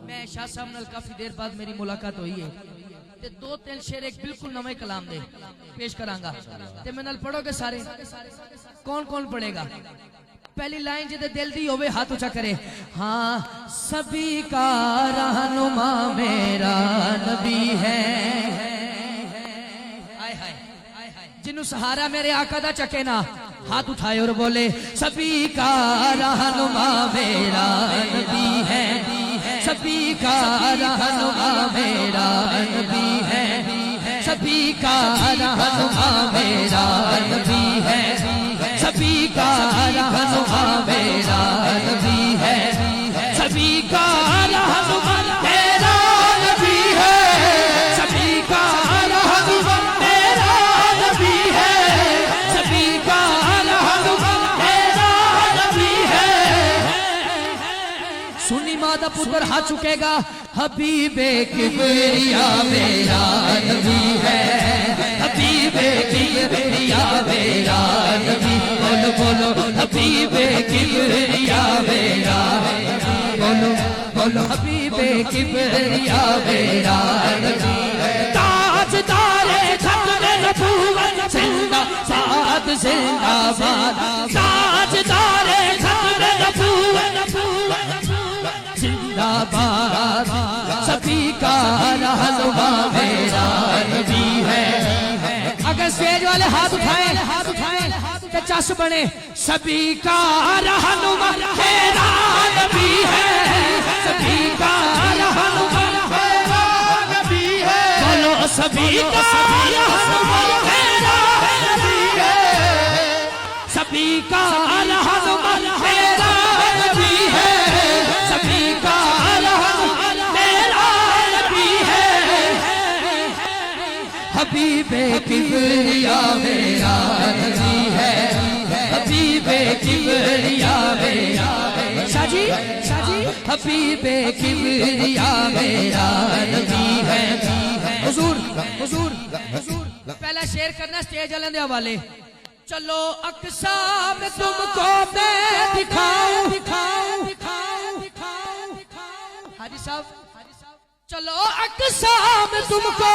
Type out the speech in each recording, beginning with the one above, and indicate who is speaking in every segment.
Speaker 1: میں شاہ صاحب نال کافی دیر بعد میری ملاقات ہوئی ہے تے دو تین شعر ایک بالکل نویں کلام دے پیش کرانگا تے میں نال پڑھو گے سارے کون کون پڑھے گا پہلی لائن جدے دل دی ہوئے ہاتھ اونچا کرے ہاں سبھی کا رہنما میرا نبی ہے جنہوں سہارا میرے آقا دا چکے نا ہاتھ اٹھائے اور بولے سبھی کا رہنما میرا نبی ہے سبھی کا رہنما میرا نبی ہے سبھی کا رہنما میرا نبی ہے سبھی کا رہنما میرا نبی ہے سبھی کا رہنما میرا نبی ہے سبھی کا رہنما میرا نبی ہے سبھی کا رہنما میرا نبی ہے سنی مادہ پتر ہاتھ چکے گا حبیب کبریا میرا نبی ہے حبیب کبریا میرا نبی بولو بولو حبیب کبریا میرا بولو بولو حبیب کبریا میرا نبی تاجدار ختم نبوت زندہ باد زندہ باد تاجدار ختم نبوت زندہ باد سبھی کا رہنما میرا نبی ہے اگر اسٹیج والے ہاتھ اٹھائیں کہ چس بنے سبھی کا رہنما میرا نبی ہے سبھی کا رہنما میرا نبی ہے بولو سبھی کا رہنما میرا نبی ہے سبھی کا رہنما میرا نبی ہے سبھی کا رہنما میرا نبی ہے حبیب کبریا میرا نبی ہے حبیب کبریا میرا شاہ جی حبیب کبریا میرا نبی ہے حضور حضور پہلا شعر کرنا سٹیج والوں دے حوالے چلو اقصا میں تم کو میں دکھاؤں حاجی صاحب چلو اقصا میں تم کو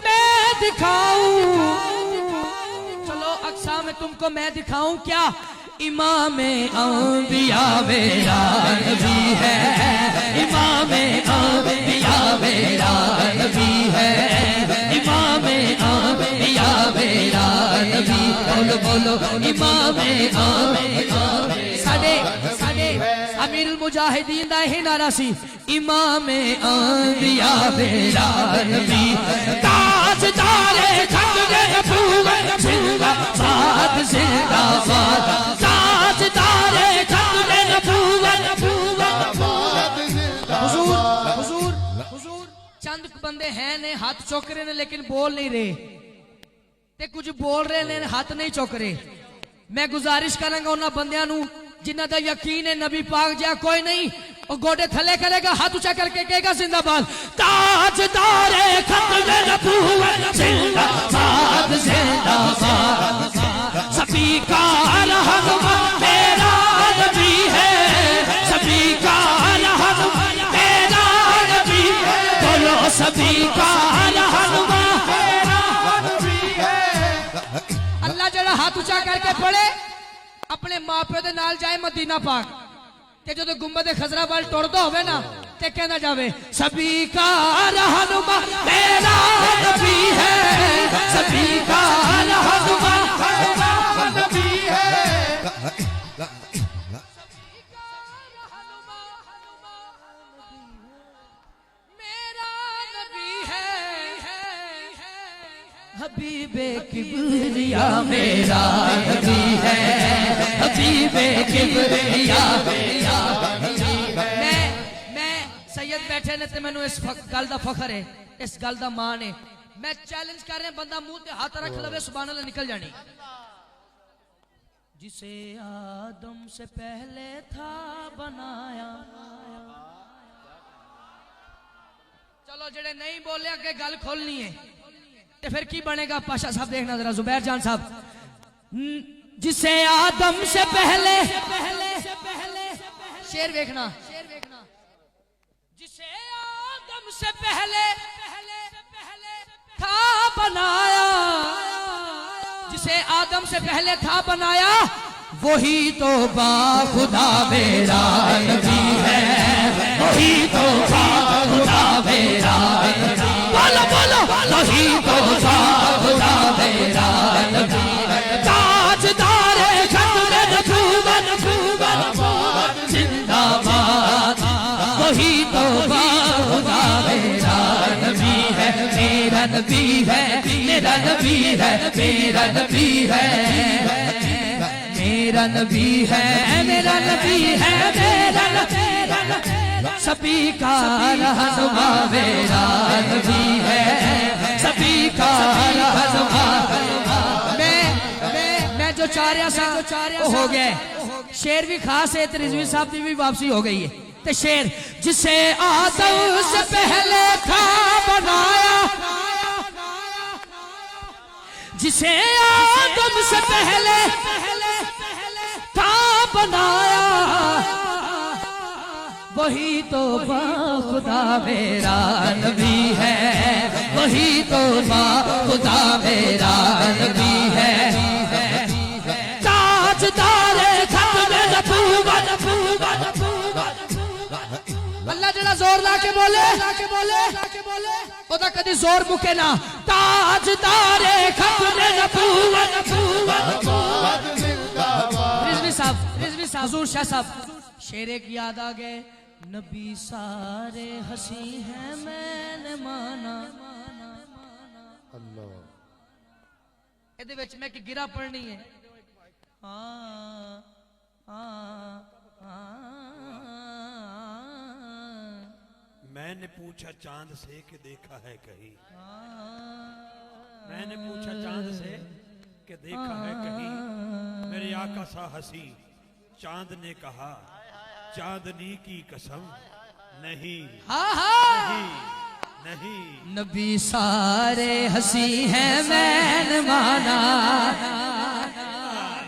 Speaker 1: میں دکھاؤں چلو اقصا میں تم کو میں دکھاؤں کیا امام انبیاء میرا نبی ہے امام انبیاء میرا نبی ہے امام انبیاء میرا نبی بولو بولو امام انبیاء ساڑے امیر المجاہدین دا ہی نعرہ سی امام انبیاء میرا نبی تاجدار ختم نبوت زندہ باد زندہ باد تاجدار ختم نبوت حضور چند بندے ہیں نے ہاتھ چوک رہے نے لیکن بول نہیں رہے تے کچھ بول رہے نے ہاتھ نہیں چوک رہے میں گزارش کروں گا انہاں بندیاں نو جنہ دا یقین ہے نبی پاک جا کوئی نہیں اور گوڑے تھلے کرے گا ہاتھ اونچا کر کے کہے گا زندہ باد تاجدار ختم نبوت زندہ باد زندہ باد سبھی کا رہنما میرا نبی ہے سبھی کا رہنما میرا نبی ہے بولو سبھی کا رہنما میرا نبی ہے اللہ جڑا ہاتھ اونچا کر کے پڑھے اپنے ماں پیو دے نال جائے مدینہ پاک تے جو گنبد خضرا وال ٹردا ہوئے نا تے کہنا جاوے سبھی کا رہنما میرا نبی ہے سبھی کا رہنما میرا نبی ہے میرا نبی ہے حبیب کبریا میرا نبی ہے حبیب کبریا میرا میں سید بیٹھے نے تے مینوں اس گل دا فخر ہے اس گل دا مان ہے میں چیلنج کر رہا بندہ منہ تے ہاتھ رکھ لوے سبحان اللہ نکل جانی جسے آدم سے پہلے تھا بنایا چلو جڑے نہیں بولے کہ گل کھولنی ہے تے پھر کی بنے گا پاشا صاحب دیکھنا ذرا زبیر جان صاحب جسے آدم سے پہلے شیر دیکھنا جسے آدم سے پہلے تھا بنایا وہی تو با خدا میرا نبی ہے وہی تو با خدا میرا بولو بولو وہی تو با خدا میرا نبی تاجدار ختم نبوت زندہ باد وہی تو با خدا میرا نبی ہے میرا نبی ہے میرا نبی ہے میرا نبی ہے میرا نبی ہے میرا نبی ہے میرا نبی سبھی کا رہنما میرا نبی ہے سبھی کا رہنما میں جو چاہ رہا سا وہ ہو گیا شیر بھی خاص ہے رضوی صاحب کی بھی واپسی ہو گئی ہے تو شیر جسے آدم سے پہلے تھا بنایا جسے آدم سے پہلے تھا بنایا وہی تو با خدا میرا نبی ہے وہی تو با خدا میرا نبی ہے تاجدار ختم نبوت اللہ جڑا زور لا کے بولے او دا کدی زور مکے نا تاجدار ختم نبوت رضوی صاحب حضور شاہ صاحب شیر ایک یاد آ گئے نبی سارے ہنسی ہیں میں نے مانا
Speaker 2: اللہ
Speaker 1: ایدے وچ میں کہ گرا پڑھنی ہے
Speaker 2: میں نے پوچھا چاند سے کہ دیکھا ہے کہیں میں نے پوچھا چاند سے کہ دیکھا ہے کہیں میرے آقا سا ہنسی چاند نے کہا چاندنی کی قسم نہیں نہیں
Speaker 1: نبی سارے ہنسی ہیں میں نے مانا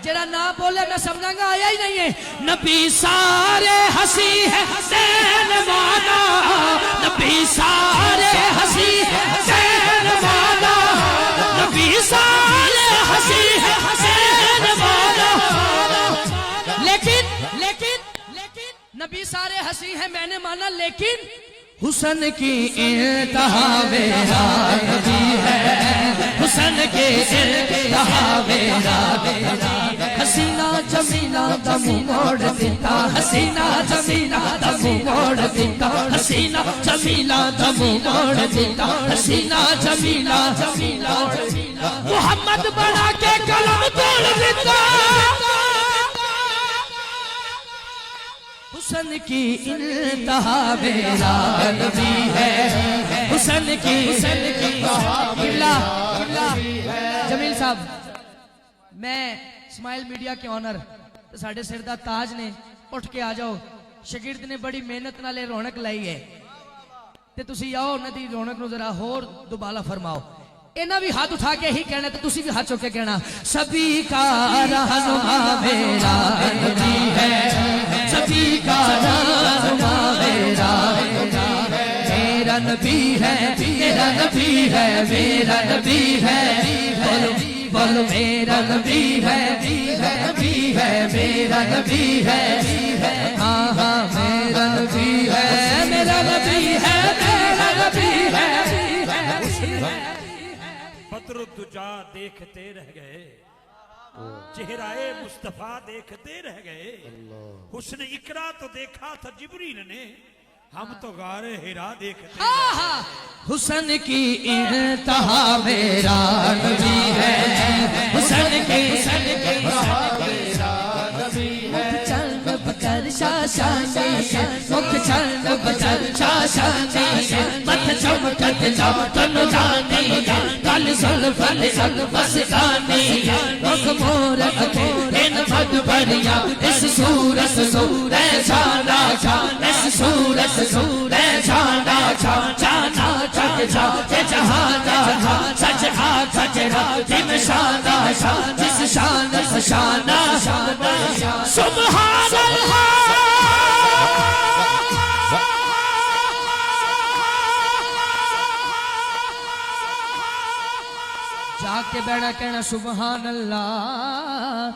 Speaker 1: جڑا نہ بولے میں سمجھا گا آیا ہی نہیں ہے نبی سارے ہنسی ہیں میں نے مانا نبی سارے ہنسی ہیں میں نے مانا نبی سارے ہنسی ہیں میں نے مانا لیکن نبی سارے ہنسی ہیں میں نے مانا لیکن حسن کی انتہا میرا نبی ہے حسن کی انتہا میرا حسینہ جمیلہ دم موڑ دیتا حسینہ جمیلہ دم موڑ دیتا حسینہ جمیلہ دم موڑ دیتا حسینہ جمیلہ محمد بنا کے قلم توڑ دیتا حسن کی انتہا میرا نبی ہے حسن کی جمیل صاحب میں اسماعیل میڈیا کے آنر ساڑھے سردہ تاج نے اٹھ کے آ جاؤ شگرد نے بڑی محنت نالے رونق لائی ہے تے تسی آؤ ندی رونق نو ذرا ہور دوبالا فرماؤ اینا بھی ہاتھ اٹھا کے ہی کہنا ہے تو تسی بھی ہاتھ چوک کے کہنا سبھی کا رہنما میرا نبی ہے سبھی کا رہنما میرا نبی ہے میرا نبی ہے میرا نبی ہے بولو میرا نبی ہے میرا نبی ہے میرا نبی ہے ہاں ہاں میرا نبی ہے میرا نبی ہے میرا نبی ہے
Speaker 2: بدر الدجا دیکھتے رہ گئے چہرہ مصطفیٰ دیکھتے رہ گئے حسن اقرا تو دیکھا تھا جبریل نے ہم تو غار ہرا دیکھتے
Speaker 1: حسن کی انتہا میرا نبی ہے حسن کی چند بکر شاشانی مکھ چند بکر شاشانی مت چمکت چمکن جانی کل زلفن بسکانی مکھ مور اکھین مد بریا اس صورت سورہ جانا اس صورت سورہ جانا جانا چک جاتے جہانا سچ آکھ جرا جم شانا جس شان شانا سبحان اللہ جا کے بیٹھا کہنا سبحان اللہ